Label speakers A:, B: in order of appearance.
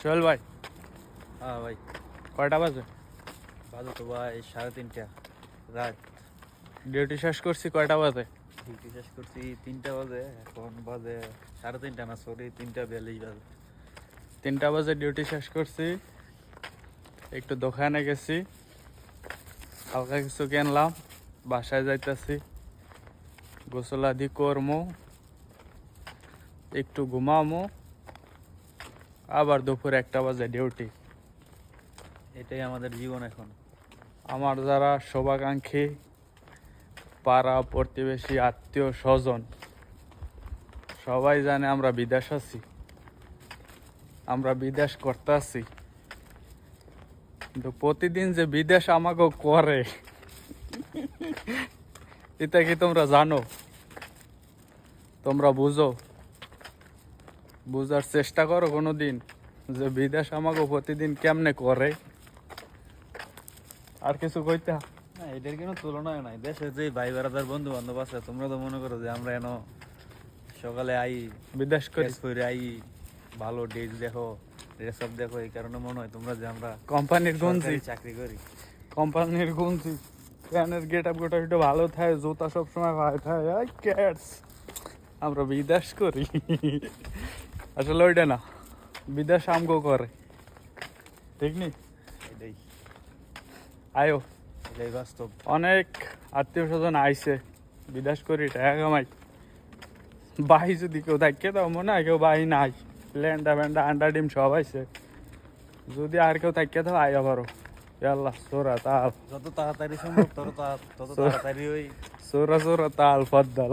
A: সোহেল ভাই,
B: হ্যাঁ ভাই,
A: কয়টা বাজে?
B: বাজে তো ভাই 3:30 রাত।
A: ডিউটি শেষ করছি কয়টা বাজে?
B: ডিউটি শেষ করছি 3টা বাজে, এখন বাজে 3:30 না, সরি 3:42 বাজে।
A: 3টা বাজে ডিউটি শেষ করছি, একটু দোকানে গেছি, হালকা কিছু কিনলাম, বাসায় যাইতেছি, গোসল আদি করমো, একটু ঘুমামো, আবার দুপুর 1টা বাজে ডিউটি।
B: এটাই আমাদের জীবন এখন।
A: আমার যারা শুভাকাঙ্ক্ষী, পাড়া প্রতিবেশী, আত্মীয় স্বজন সবাই জানে আমরা বিদেশ আছি, আমরা বিদেশ করতে আছি, কিন্তু প্রতিদিন যে বিদেশ আমাকে করে এটা কি তোমরা জানো? তোমরা বুঝো? বুঝার চেষ্টা করো কোনোদিন যে বিদেশ আমাকে প্রতিদিন কেমনে করে? আর কিছু কইতে?
B: না, এটার কোনো তুলনায় নাই। দেশে যে ভাই বেড়াদার বন্ধু বান্ধব আছে, তোমরা তো মনে করো যে আমরা এন সকালে আই,
A: বিদেশ করি,
B: কাজ করে আই, ভালো ড্রেস দেখো, ড্রেস আপ দেখো, এই কারণে মনে হয় তোমরা যে আমরা
A: কোম্পানির গুনছি,
B: সরকারি চাকরি করি।
A: কোম্পানির গুনছি, ফ্যানের গেট আপ গোটা একটু ভালো থাকে, জুতা সবসময় ভালো থাকে, আই ক্যাটস আমরা বিদেশ করি। আসলে ওইটা না, বিদেশ আমগো করে, ঠিক নি?
B: এটাই
A: আয়ো,
B: এটাই বাস্তব।
A: অনেক আত্মীয় স্বজন আইসে, বিদেশ করি টাকা কামাই, বাহি যদি কেউ থাকে তো মনে হয় কেউ বাহি নাই, ল্যান্ডা ব্যান্ডা আন্ডা ডিম সব আইসে, যদি আর কেউ থাকে তো আইয়া পারো। আল্লাহ সোরা তাল,
B: যত তাড়াতাড়ি সম্ভব তত তাড়াতাড়ি ওই
A: সোরা সোরা তাল ফদ্দাল।